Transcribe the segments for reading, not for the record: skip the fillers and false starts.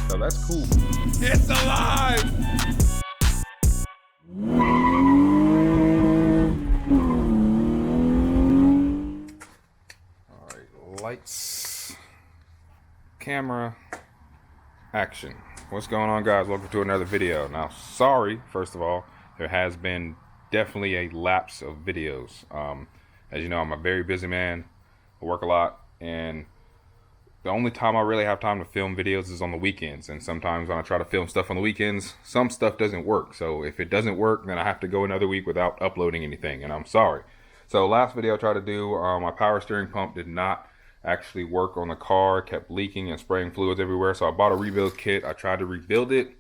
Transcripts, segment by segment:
So that's cool. It's alive! All right, lights, camera, action. What's going on, guys? Welcome to another video. Now, sorry, first of all, there has been definitely a lapse of videos. As you know, I'm a very busy man. I work a lot, and the only time I really have time to film videos is on the weekends. And sometimes when I try to film stuff on the weekends, some stuff doesn't work. So if it doesn't work, then I have to go another week without uploading anything, and I'm sorry. So last video I tried to do, my power steering pump did not actually work on the car. It kept leaking and spraying fluids everywhere. So I bought a rebuild kit. I tried to rebuild it,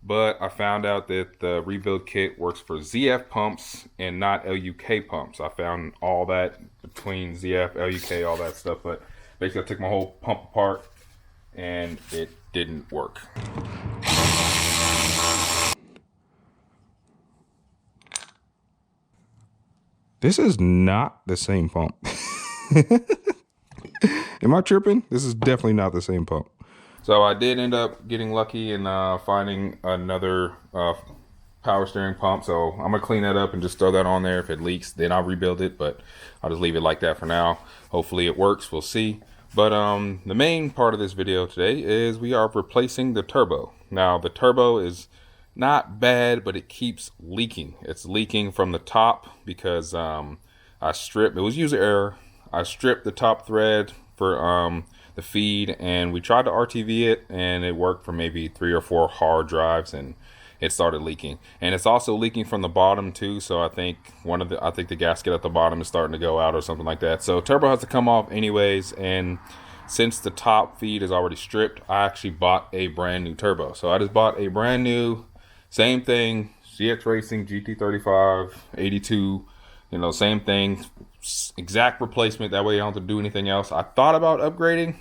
but I found out that the rebuild kit works for ZF pumps and not LUK pumps. I found all that between ZF, LUK, all that stuff, but basically I took my whole pump apart and it didn't work. This is not the same pump. Am I tripping? This is definitely not the same pump. So I did end up getting lucky and finding another power steering pump. So I'm gonna clean that up and just throw that on there. If it leaks, then I'll rebuild it, but I'll just leave it like that for now. Hopefully it works, we'll see. But the main part of this video today is we are replacing the turbo. Now the turbo is not bad, but it keeps leaking. It's leaking from the top because I stripped, it was user error. I stripped the top thread for the feed, and we tried to RTV it, and it worked for maybe 3 or 4 hard drives, and it started leaking. And it's also leaking from the bottom too. So I think the gasket at the bottom is starting to go out or something like that. So turbo has to come off anyways. And since the top feed is already stripped, I actually bought a brand new turbo. So I just bought a brand new, same thing, CX Racing GT3582. You know, same thing, exact replacement. That way you don't have to do anything else. I thought about upgrading,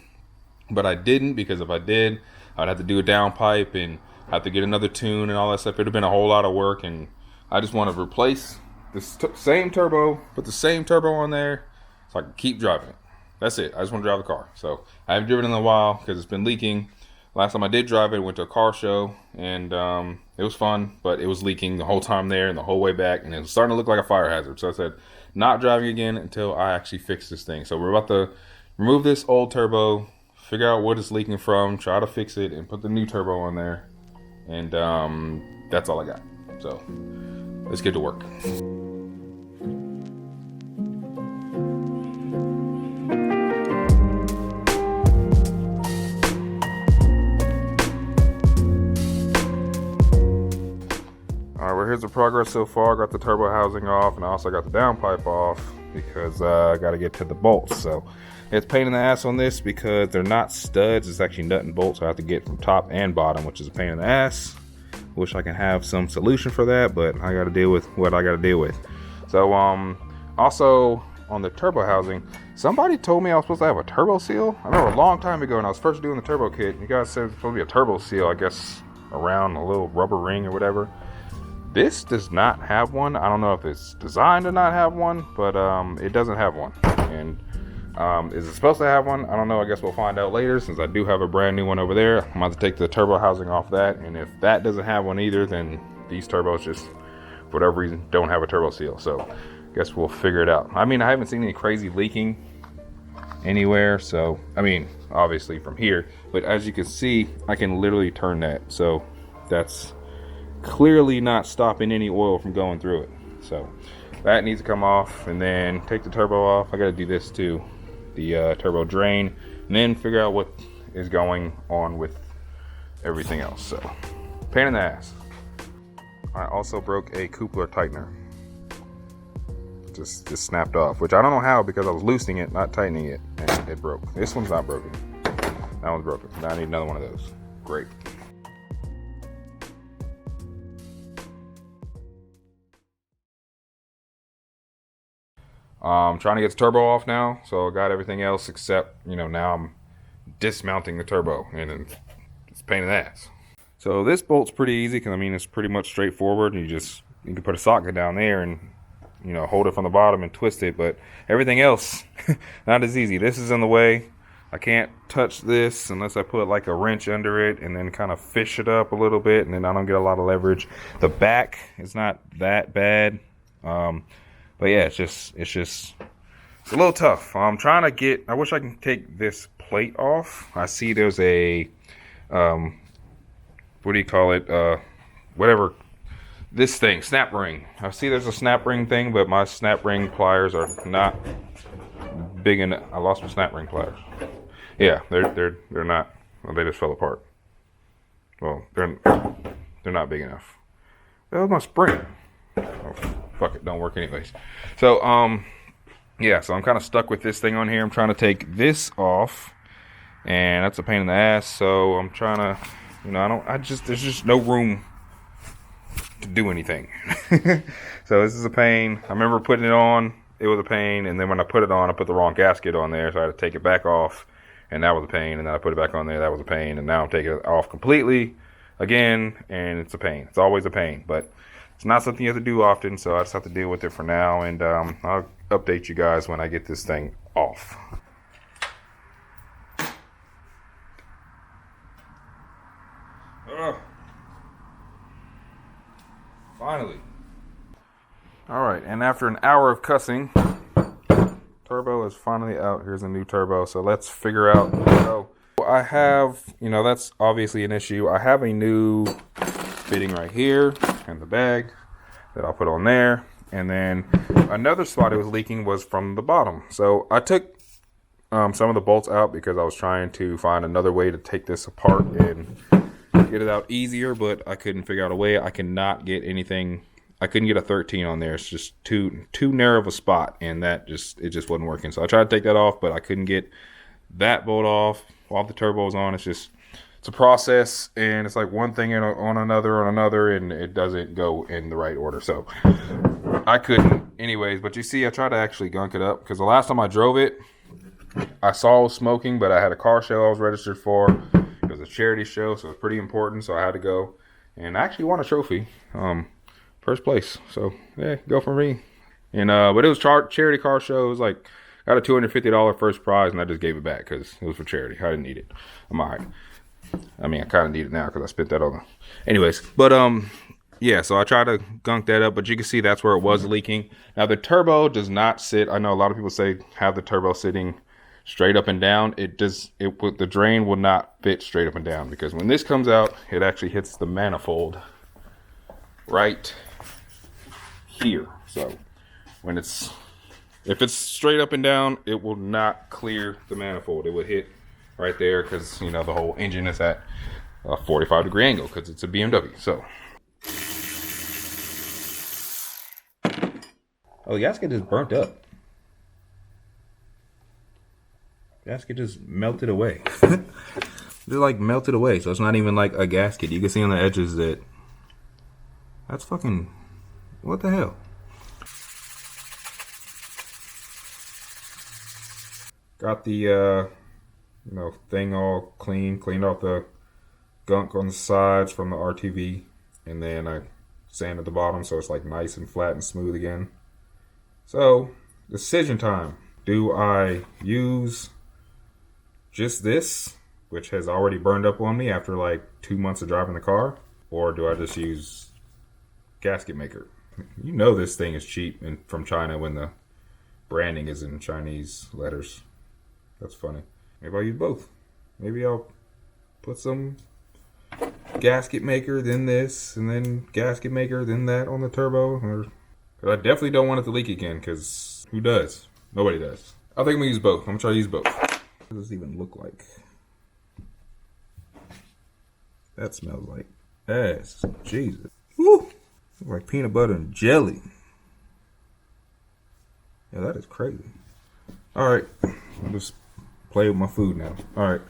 but I didn't, because if I did, I'd have to do a downpipe and have to get another tune and all that stuff. It'd have been a whole lot of work, and I just want to replace this same turbo, put the same turbo on there so I can keep driving it. That's it. I just want to drive the car. So I haven't driven it in a while because it's been leaking. Last time I did drive it, went to a car show, and it was fun, but it was leaking the whole time there and the whole way back, and it was starting to look like a fire hazard. So I said, not driving again until I actually fix this thing. So we're about to remove this old turbo, figure out what it's leaking from, try to fix it, and put the new turbo on there. And that's all I got. So let's get to work. Alright, well, here's the progress so far. I got the turbo housing off, and I also got the downpipe off because I got to get to the bolts. So it's a pain in the ass on this because they're not studs. It's actually nut and bolts. So I have to get from top and bottom, which is a pain in the ass. Wish I can have some solution for that, but I got to deal with what I got to deal with. So also on the turbo housing, somebody told me I was supposed to have a turbo seal. I remember a long time ago when I was first doing the turbo kit, you guys said it's supposed to be a turbo seal, I guess around a little rubber ring or whatever. This does not have one. I don't know if it's designed to not have one, but it doesn't have one. And is it supposed to have one? I don't know. I guess we'll find out later, since I do have a brand new one over there. I'm about to take the turbo housing off that, and if that doesn't have one either, then these turbos just, for whatever reason, don't have a turbo seal. So I guess we'll figure it out. I mean, I haven't seen any crazy leaking anywhere. So, I mean, obviously from here, but as you can see, I can literally turn that. So that's clearly not stopping any oil from going through it. So that needs to come off, and then take the turbo off. I got to do this too, the turbo drain, and then figure out what is going on with everything else. So pain in the ass. I also broke a coupler tightener. Just snapped off, which I don't know how, because I was loosening it, not tightening it, and it broke. This one's not broken. That one's broken. Now I need another one of those. Great. I'm trying to get the turbo off now, so I got everything else except, you know, now I'm dismounting the turbo, and it's a pain in the ass. So this bolt's pretty easy, because I mean, it's pretty much straightforward. You can put a socket down there and, hold it from the bottom and twist it, but everything else, not as easy. This is in the way. I can't touch this unless I put like a wrench under it and then kind of fish it up a little bit, and then I don't get a lot of leverage. The back is not that bad, but yeah, it's a little tough. I'm trying to get. I wish I can take this plate off. I see there's a what do you call it? Whatever. This thing, snap ring. I see there's a snap ring thing, but my snap ring pliers are not big enough. I lost my snap ring pliers. Yeah, they're not. Well, they just fell apart. Well, they're not big enough. That was my spring. Oh, fuck it, don't work anyways. So yeah, so I'm kind of stuck with this thing on here. I'm trying to take this off, and that's a pain in the ass. So I'm trying to, you know, there's just no room to do anything. So this is a pain. I remember putting it on, it was a pain, and then when I put it on, I put the wrong gasket on there, so I had to take it back off, and that was a pain. And then I put it back on there, that was a pain, and now I'm taking it off completely again, and it's a pain. It's always a pain, but it's not something you have to do often, so I just have to deal with it for now, and I'll update you guys when I get this thing off. Finally. Alright, and after an hour of cussing, turbo is finally out. Here's a new turbo, so let's figure out. So I have, you know, that's obviously an issue. I have a new fitting right here in the bag that I'll put on there. And then another spot it was leaking was from the bottom. So I took some of the bolts out because I was trying to find another way to take this apart and get it out easier, but I couldn't figure out a way. I cannot get anything. I couldn't get a 13 on there. It's just too narrow of a spot, and it just wasn't working. So I tried to take that off, but I couldn't get that bolt off while the turbo was on. It's a process, and it's like one thing on another, and it doesn't go in the right order. So I couldn't anyways. But you see, I tried to actually gunk it up because the last time I drove it, I saw it was smoking, but I had a car show I was registered for. It was a charity show, so it's pretty important, so I had to go. And I actually won a trophy. First place. So, yeah, go for me. And but it was charity car show. It was like, got a $250 first prize, and I just gave it back because it was for charity. I didn't need it. I'm all right. I mean, I kind of need it now because I spent that on the... Anyways, but yeah, so I tried to gunk that up, but you can see that's where it was leaking. Now, the turbo does not sit... I know a lot of people say have the turbo sitting straight up and down. The drain will not fit straight up and down because when this comes out, it actually hits the manifold right here. So if it's straight up and down, it will not clear the manifold. It would hit right there because, you know, the whole engine is at a 45-degree angle because it's a BMW. So oh, the gasket is burnt up. Gasket just melted away. Just like melted away. So it's not even like a gasket. You can see on the edges that that's fucking, what the hell? Got the you know, thing all cleaned off the gunk on the sides from the RTV, and then I sanded the bottom so it's like nice and flat and smooth again. So, decision time. Do I use just this, which has already burned up on me after like 2 months of driving the car, or do I just use gasket maker? You know this thing is cheap and from China when the branding is in Chinese letters. That's funny. Maybe I'll use both. Maybe I'll put some gasket maker, then this, and then gasket maker, then that on the turbo. Or I definitely don't want it to leak again, because who does? Nobody does. I think I'm going to use both. I'm going to try to use both. What does this even look like? That smells like ass. Jesus. Woo! Like peanut butter and jelly. Yeah, that is crazy. Alright. I'll just play with my food now. Alright.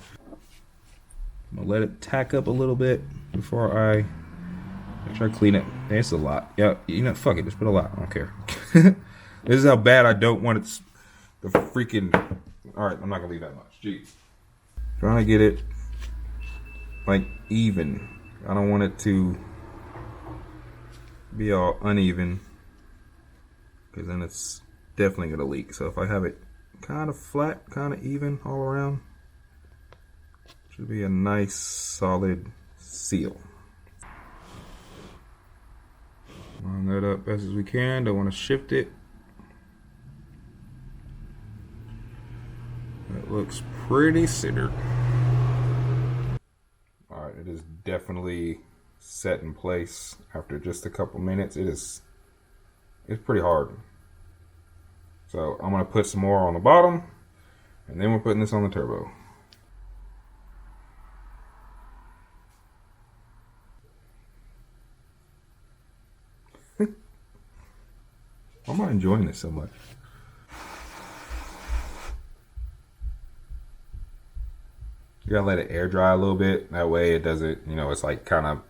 I'm going to let it tack up a little bit before I try to clean it. It's a lot. Yeah, you know, fuck it. Just put a lot. I don't care. This is how bad I don't want it. The freaking... Alright, I'm not going to leave that much. Jeez. Trying to get it like even. I don't want it to be all uneven, because then it's definitely going to leak. So if I have it kind of flat, kind of even all around, Should be a nice solid seal. Line that up best as we can. Don't want to shift it. That looks pretty centered. Alright, it is definitely set in place after just a couple minutes. It's pretty hard. So I'm going to put some more on the bottom, and then we're putting this on the turbo. Why am I enjoying this so much? You gotta let it air dry a little bit. That way it doesn't, you know, it's like kind of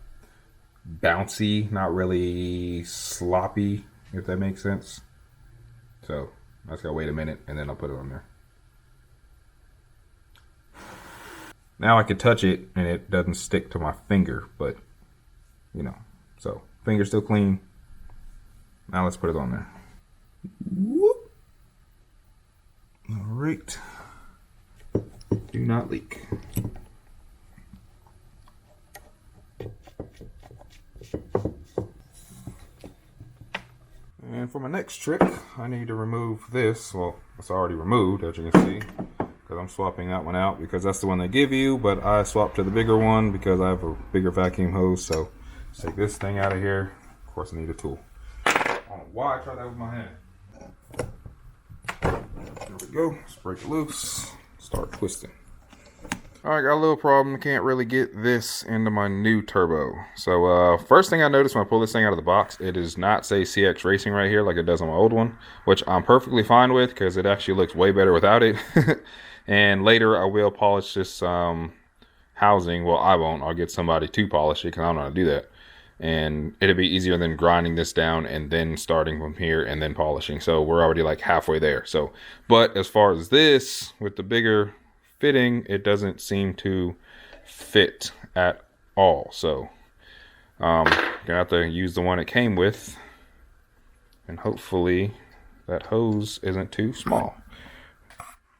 bouncy, not really sloppy, if that makes sense. So I just gotta wait a minute and then I'll put it on there. Now I can touch it and it doesn't stick to my finger, but you know, so finger's still clean. Now let's put it on there. Whoop. All right. Do not leak. And for my next trick, I need to remove this. Well, it's already removed, as you can see, because I'm swapping that one out because that's the one they give you, but I swapped to the bigger one because I have a bigger vacuum hose. So let's take this thing out of here. Of course, I need a tool. I don't know why I tried that with my hand. There we go. Let's break it loose. Start twisting. Alright, got a little problem. Can't really get this into my new turbo. So first thing I noticed when I pull this thing out of the box, it does not say CX Racing right here like it does on my old one, which I'm perfectly fine with because it actually looks way better without it. And later I will polish this housing. Well, I won't. I'll get somebody to polish it because I don't know how to do that. And it'll be easier than grinding this down and then starting from here and then polishing. So we're already like halfway there. So, but as far as this, with the bigger fitting, it doesn't seem to fit at all. So gonna have to use the one it came with, and hopefully that hose isn't too small.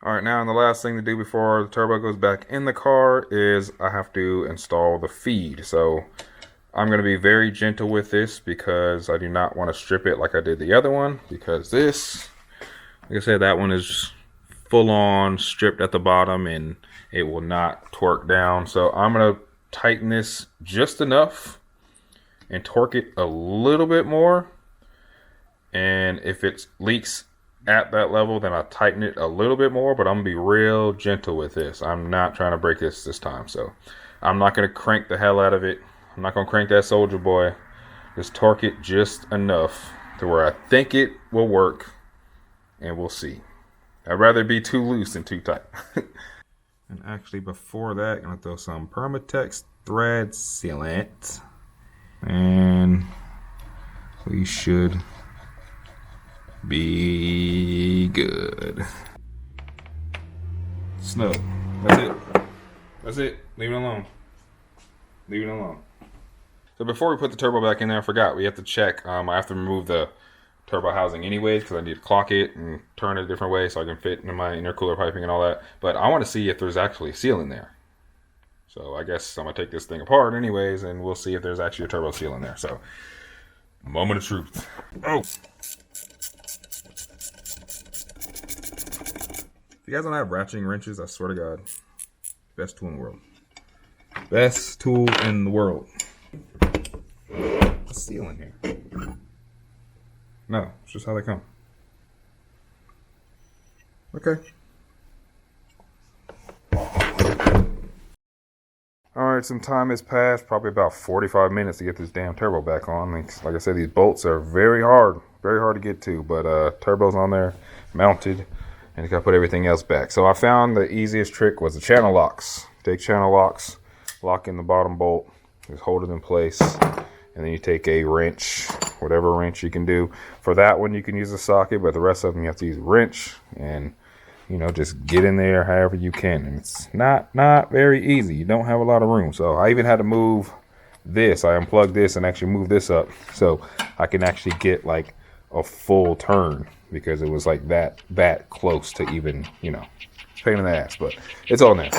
All right, now, and the last thing to do before the turbo goes back in the car is I have to install the feed. So I'm going to be very gentle with this because I do not want to strip it like I did the other one, because this, like I said, that one is full on stripped at the bottom and it will not torque down. So I'm going to tighten this just enough and torque it a little bit more. And if it leaks at that level, then I tighten it a little bit more, but I'm going to be real gentle with this. I'm not trying to break this time. So I'm not going to crank the hell out of it. I'm not going to crank that Soldier Boy. Just torque it just enough to where I think it will work, and we'll see. I'd rather be too loose than too tight. And actually before that, I'm going to throw some Permatex thread sealant. And we should be good. Snug. That's it. That's it. Leave it alone. Leave it alone. So before we put the turbo back in there, I forgot we have to check. I have to remove the turbo housing anyways because I need to clock it and turn it a different way so I can fit into my intercooler piping and all that. But I want to see if there's actually a seal in there. So I guess I'm going to take this thing apart anyways, and we'll see if there's actually a turbo seal in there. So, moment of truth. Oh! If you guys don't have ratcheting wrenches, I swear to God, best tool in the world. Best tool in the world. A seal in here. No, it's just how they come. Okay. Alright, some time has passed, probably about 45 minutes to get this damn turbo back on. Like I said, these bolts are very hard to get to, but turbo's on there, mounted, and you gotta put everything else back. So I found the easiest trick was the channel locks. Take channel locks, lock in the bottom bolt, just hold it in place, and then you take a wrench, whatever wrench you can do. For that one, you can use a socket, but the rest of them, you have to use a wrench, and you know, just get in there however you can. And it's not very easy. You don't have a lot of room. So I even had to move this. I unplugged this and actually move this up so I can actually get like a full turn, because it was like that close to even, you know, pain in the ass, but it's on there.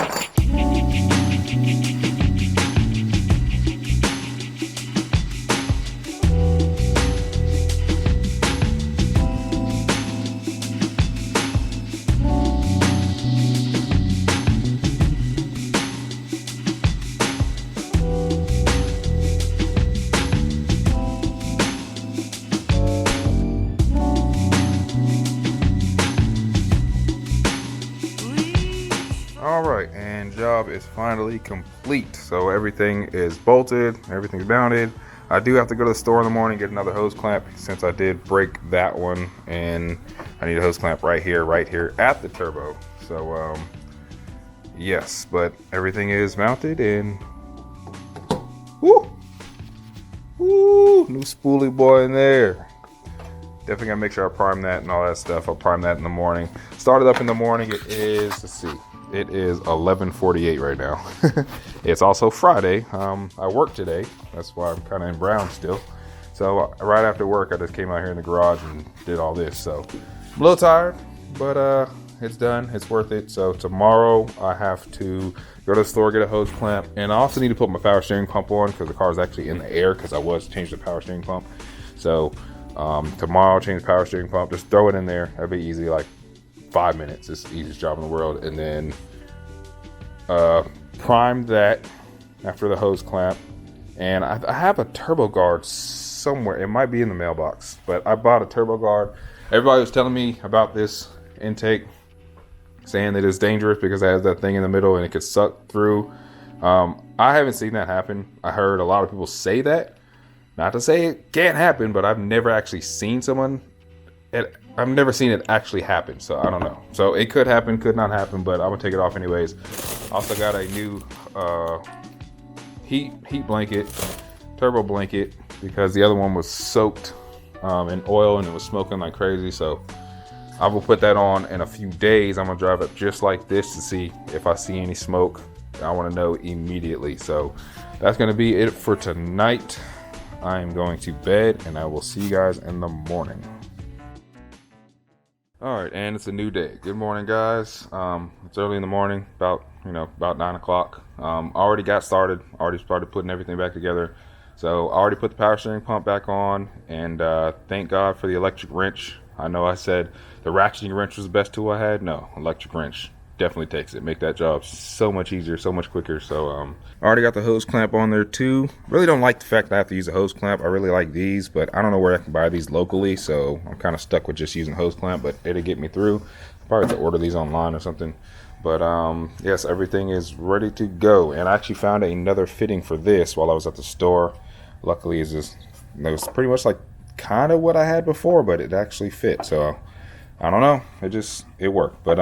job is finally complete. So everything is bolted, everything's mounted. I do have to go to the store in the morning, get another hose clamp since I did break that one, and I need a hose clamp right here at the turbo. So yes, but everything is mounted, and woo, new spoolie boy in there. Definitely gotta make sure I prime that and all that stuff. I'll prime that in the morning. Started up in the morning. It is, let's see, it is 11:48 right now. It's also Friday. I worked today. That's why I'm kind of in brown still. So right after work, I just came out here in the garage and did all this. So I'm a little tired, but it's done. It's worth it. So tomorrow I have to go to the store, get a hose clamp, and I also need to put my power steering pump on because the car is actually in the air because I was changing the power steering pump. So tomorrow I'll change the power steering pump. Just throw it in there. That'd be easy, like 5 minutes. It's the easiest job in the world. And then prime that after the hose clamp. And I have a turbo guard somewhere. It might be in the mailbox, but I bought a turbo guard. Everybody was telling me about this intake, saying that it's dangerous because it has that thing in the middle and it could suck through. I haven't seen that happen. I heard a lot of people say that. Not to say it can't happen, but I've never actually seen I've never seen it actually happen, so I don't know. So it could happen, could not happen, but I'm gonna take it off anyways. Also got a new heat blanket, turbo blanket, because the other one was soaked in oil and it was smoking like crazy. So I will put that on in a few days. I'm gonna drive it just like this to see if I see any smoke. I want to know immediately. So that's gonna be it for tonight. I am going to bed, and I will see you guys in the morning. All right, and it's a new day. Good morning, guys. It's early in the morning, about 9 o'clock. Already got started. Already started putting everything back together. So I already put the power steering pump back on, and thank God for the electric wrench. I know I said the ratcheting wrench was the best tool I had. No, electric wrench definitely takes it. Make that job so much easier, so much quicker. So I already got the hose clamp on there too. Really don't like the fact that I have to use a hose clamp. I really like these, but I don't know where I can buy these locally, so I'm kind of stuck with just using hose clamp, but it'll get me through. Probably have to order these online or something. But yes, everything is ready to go, and I actually found another fitting for this while I was at the store. Luckily, it was pretty much like kind of what I had before, but it actually fit. So I don't know, it worked. But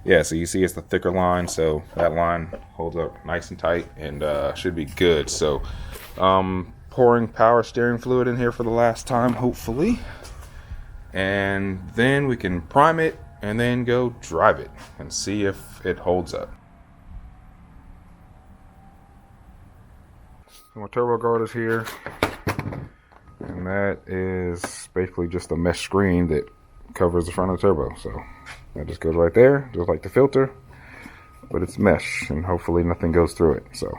yeah, so you see it's the thicker line, so that line holds up nice and tight and should be good. So pouring power steering fluid in here for the last time, hopefully, and then we can prime it and then go drive it and see if it holds up. So my turbo guard is here, and that is basically just a mesh screen that covers the front of the turbo. So that just goes right there, just like the filter, but it's mesh, and hopefully nothing goes through it. So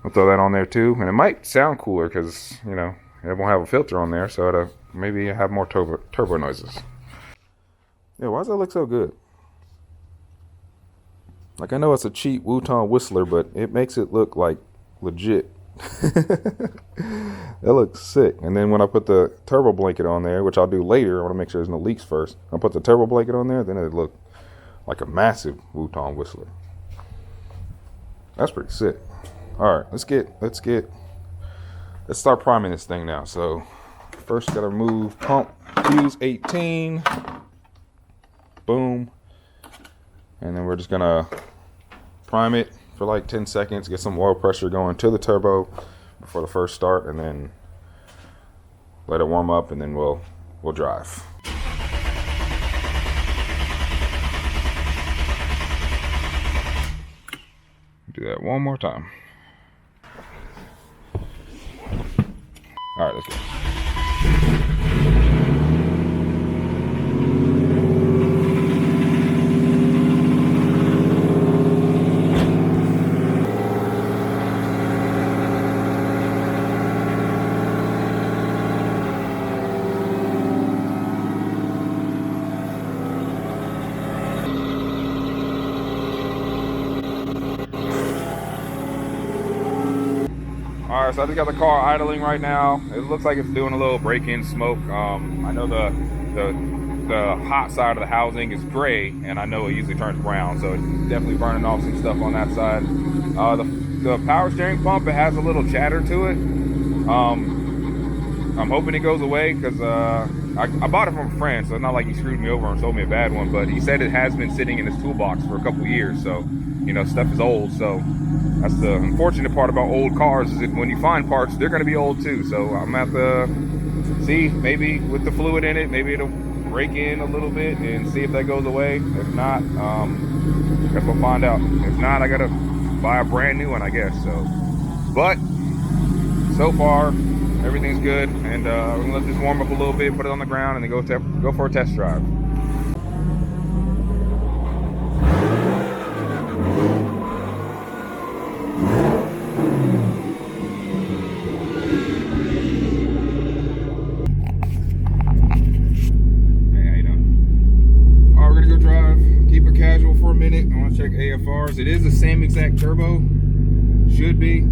I'll throw that on there too, and it might sound cooler because it won't have a filter on there, so it'll maybe have more turbo noises. Yeah, why does that look so good? Like, I know it's a cheap Wuton Whistler, but it makes it look like legit. That looks sick. And then when I put the turbo blanket on there, which I'll do later, I want to make sure there's no leaks first. I'll put the turbo blanket on there, then it'll look like a massive Wuton Whistler. That's pretty sick. All right, let's start priming this thing now. So first gotta remove pump fuse 18. Boom. And then we're just gonna prime it for like 10 seconds, get some oil pressure going to the turbo before the first start, and then let it warm up, and then we'll drive. Do that one more time. All right, let's go. Alright, so I just got the car idling right now. It looks like it's doing a little break-in smoke. I know the the hot side of the housing is gray, and I know it usually turns brown, so it's definitely burning off some stuff on that side. The power steering pump, it has a little chatter to it. I'm hoping it goes away because I bought it from a friend, so it's not like he screwed me over and sold me a bad one, but he said it has been sitting in his toolbox for a couple years, so, you know, stuff is old. So that's the unfortunate part about old cars, is that when you find parts, they're going to be old too. So I'm going to have to see, maybe with the fluid in it, maybe it'll break in a little bit and see if that goes away. If not, guess we'll find out. If not, I got to buy a brand new one, I guess. So, but so far, everything's good, and we're gonna let this warm up a little bit, put it on the ground, and then go for a test drive. Hey, how you doing? All right, we're gonna go drive. Keep it casual for a minute. I want to check AFRs. It is the same exact turbo, should be.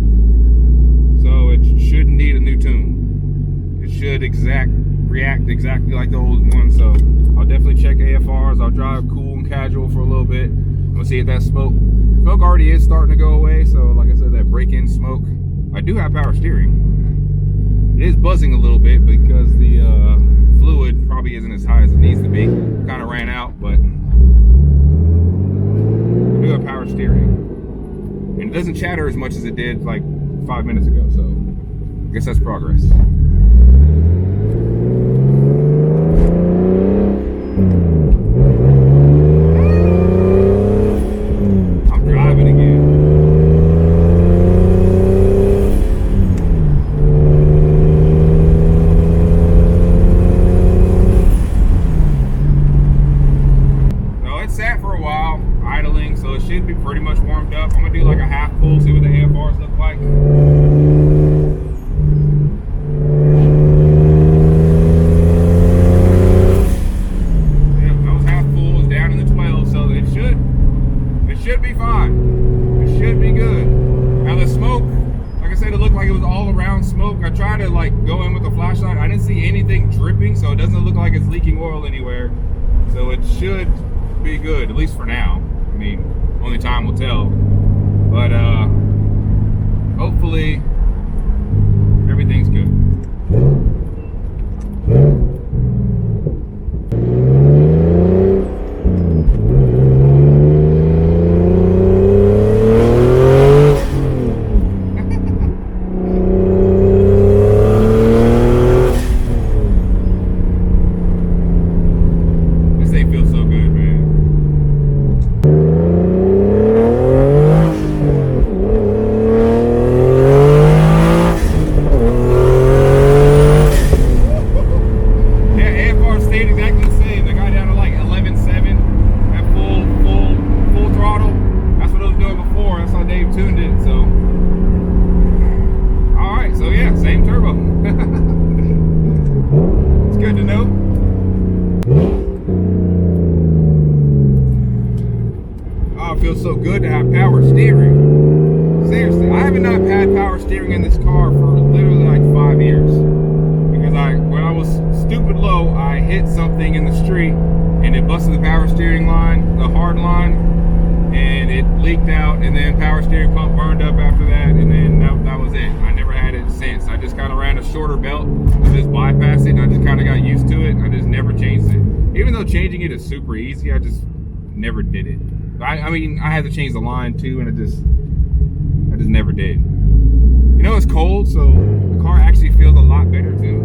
So it shouldn't need a new tune. It should react exactly like the old one. So I'll definitely check AFRs. I'll drive cool and casual for a little bit. We'll see if that smoke already is starting to go away. So like I said, that break-in smoke. I do have power steering. It is buzzing a little bit because the fluid probably isn't as high as it needs to be. Kind of ran out, but I do have power steering. And it doesn't chatter as much as it did like 5 minutes ago, so I guess that's progress. I'm driving again. So it sat for a while, idling, so it should be pretty much warmed up. I'm gonna do like a half full, see what the AFRs look like. That was half full, it's down in the 12, so it should be fine. It should be good. Now the smoke, like I said, it looked like it was all around smoke. I tried to like go in with a flashlight. I didn't see anything dripping, so it doesn't look like it's leaking oil anywhere. So it should be good, at least for now. I mean, only time will tell. But hopefully everything's good. This thing feels so good, man. Feels so good to have power steering. Seriously, I have not had power steering in this car for literally like 5 years. Because when I was stupid low, I hit something in the street and it busted the power steering line, the hard line, and it leaked out, and then power steering pump burned up after that, and then that was it. I never had it since. I just kind of ran a shorter belt to just bypass it, and I just kind of got used to it. I just never changed it. Even though changing it is super easy, I just never did it. I mean, I had to change the line too, and I just never did. You know, it's cold, so the car actually feels a lot better too.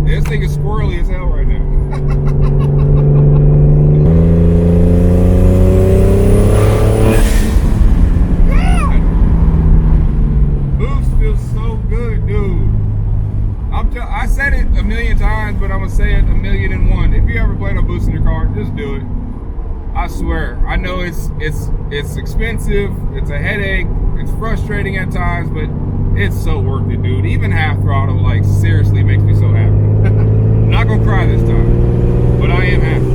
This thing is squirrely as hell right now. God! Boost feels so good, dude. I said it a million times, but I'm gonna say it 1,000,001. If you ever plan on boosting your car, just do it. I swear. I know it's expensive, it's a headache, it's frustrating at times, but It's so worth it, dude. Even half throttle, like, seriously makes me so happy. I'm not gonna cry this time, but I am happy.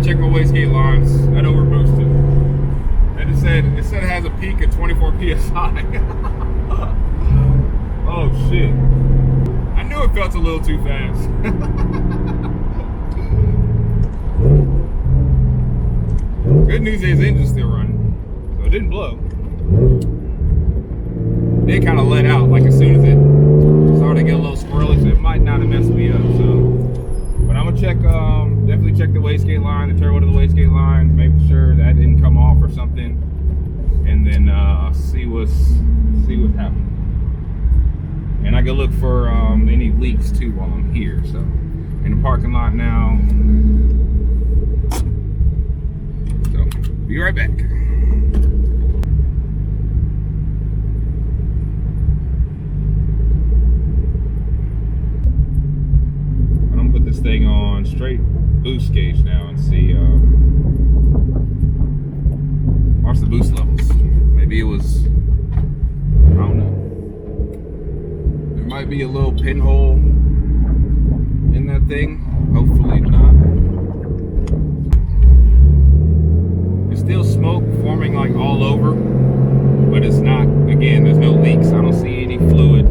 Check my wastegate lines. That overboosted. And it said it has a peak of 24 psi. Oh shit! I knew it felt a little too fast. Good news is the engine's still running, so it didn't blow. It kind of let out like as soon as it started to get a little squirrely, so it might not have messed me up. So. But I'm gonna check, definitely check the wastegate line, the turbo to the wastegate line, make sure that didn't come off or something, and then see what's happening. And I can look for any leaks too while I'm here. So in the parking lot now. So be right back. This thing on straight boost gauge now and see watch the boost levels. Maybe it was, I don't know, there might be a little pinhole in that thing. Hopefully not. There's still smoke forming like all over, but it's not, again, there's no leaks. I don't see any fluid,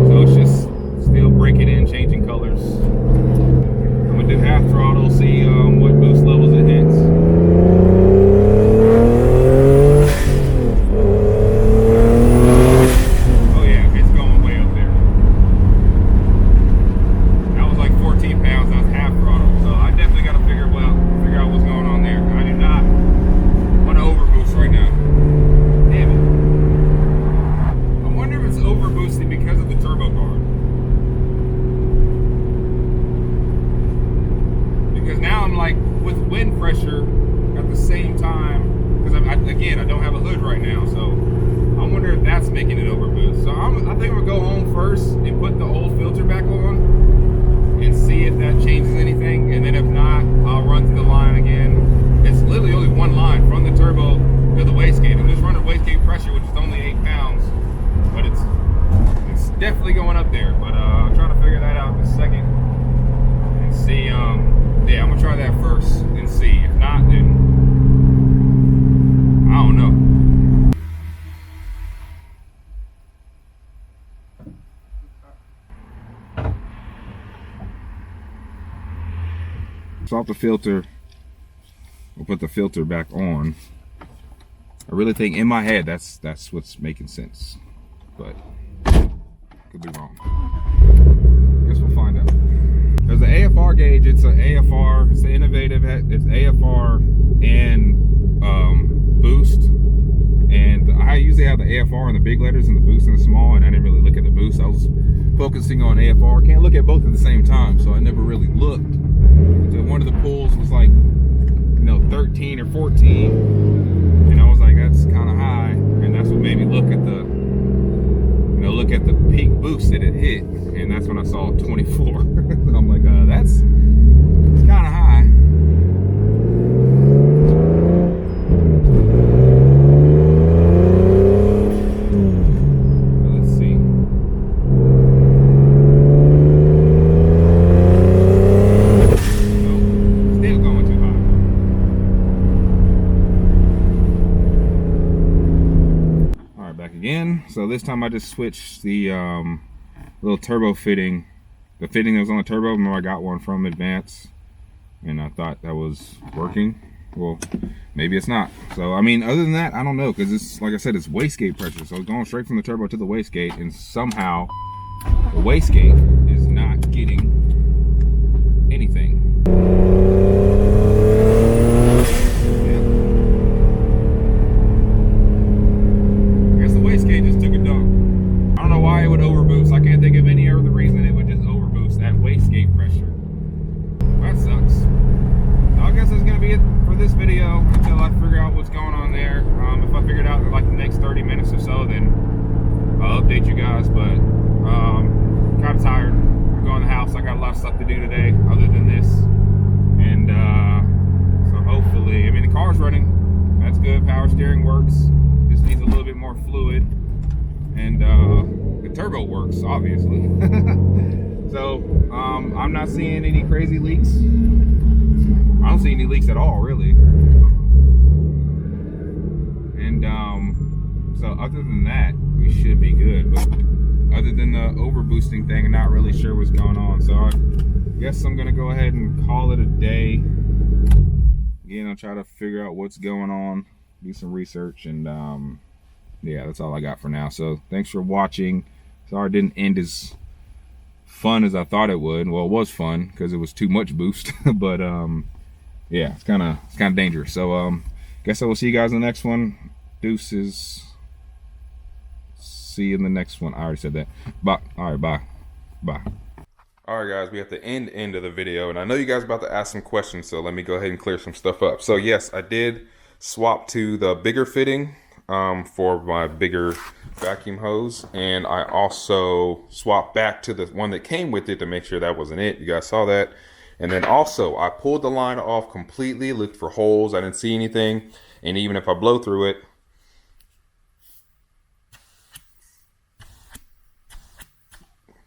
so it's just still breaking in, changing colors. I'm gonna do half throttle, see what boost levels it hits. Oh yeah, it's going way up there. That was like 14 pounds. That was half throttle. So I definitely got to figure out what's going on there. I do not want to overboost right now. Damn it. I wonder if it's overboosting because of the turbo bar. Because now I'm like with wind pressure at the same time, because again I don't have a hood right now, so I wonder if that's making it overboost. So I think I'm gonna go home first and put the old filter back on and see if that changes anything, and then if not, I'll run through the line again. It's literally only one line from the turbo to the wastegate. I'm just running wastegate pressure, which is only 8 pounds, but it's definitely going up there. But I'll try to figure that out in a second and see. Yeah, I'm gonna try that first and see. If not, then I don't know. Stop the filter. We'll put the filter back on. I really think in my head that's what's making sense, but could be wrong. Guess we'll find out. There's an AFR gauge. It's an AFR. It's an innovative. It's AFR and boost. And I usually have the AFR in the big letters and the boost in the small, and I didn't really look at the boost. I was focusing on AFR. Can't look at both at the same time, so I never really looked. So one of the pulls was like, 13 or 14, and I was like, that's kind of high, and that's what made me look at the peak boost that it hit, and that's when I saw 24. I'm like, that's kind of high. Let's see. Nope, still going too high. All right, back again. So this time I just switched the little turbo fitting. The fitting that was on the turbo, remember I got one from Advance, and I thought that was working. Well, maybe it's not. So, I mean, other than that, I don't know, because it's, like I said, it's wastegate pressure. So it's going straight from the turbo to the wastegate, and somehow the wastegate is not getting anything. I guess the wastegate just took a dump. I don't know why it would overboost. I can't think of any other reason it would just overboost at wastegate pressure. That sucks. So I guess that's going to be it for this video until I figure out what's going on there. If I figure it out in like the next 30 guys, but kind of tired. I'm going to the house. I got a lot of stuff to do today other than this. And so hopefully, I mean, the car's running. That's good. Power steering works. Just needs a little bit more fluid. And the turbo works, obviously. So I'm not seeing any crazy leaks. I don't see any leaks at all, really. And so other than that, we should be good. But other than the overboosting thing, I'm not really sure what's going on. So I guess I'm gonna go ahead and call it a day. Again, I'll try to figure out what's going on, do some research, and yeah, that's all I got for now. So thanks for watching. Sorry it didn't end as fun as I thought it would. Well, it was fun because it was too much boost, but yeah, it's kind of dangerous. So guess I will see you guys in the next one. Deuces. See you in the next one. I already said that. Bye. All right, bye. Bye. All right, guys, we have the end of the video, and I know you guys are about to ask some questions, so let me go ahead and clear some stuff up. So yes, I did swap to the bigger fitting for my bigger vacuum hose, and I also swapped back to the one that came with it to make sure that wasn't it. You guys saw that. And then also I pulled the line off completely, looked for holes. I didn't see anything, and even if I blow through it,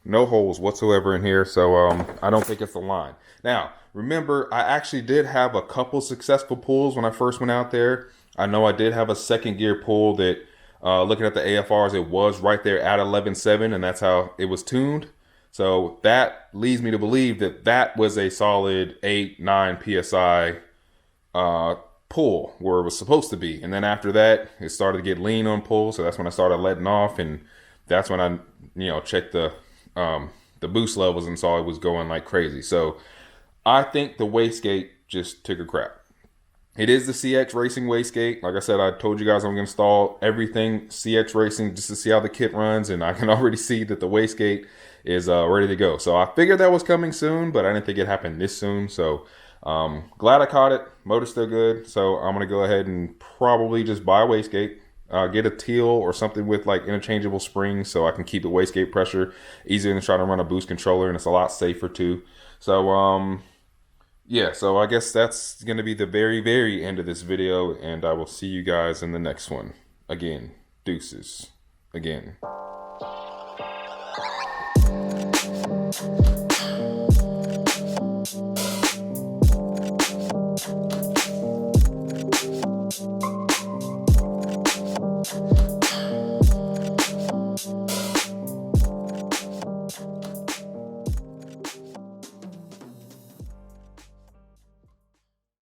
no holes whatsoever in here. So I don't think it's the line. Now remember, I actually did have a couple successful pulls when I first went out there. I know I did have a second gear pull that looking at the AFRs, it was right there at 11.7, and that's how it was tuned. So that leads me to believe that that was a solid 8-9 psi pull where it was supposed to be. And then after that, it started to get lean on pull, so that's when I started letting off, and that's when I checked the boost levels and saw it was going like crazy. So I think the wastegate just took a crap. It is the CX Racing wastegate. Like I said, I told you guys I'm going to install everything CX Racing just to see how the kit runs, and I can already see that the wastegate is ready to go. So I figured that was coming soon, but I didn't think it happened this soon. So glad I caught it. Motor's still good. So I'm going to go ahead and probably just buy a wastegate. Get a teal or something with like interchangeable springs so I can keep the wastegate pressure easier than trying to run a boost controller, and it's a lot safer too. So yeah, so I guess that's going to be the very end of this video, and I will see you guys in the next one. Again, deuces. Again.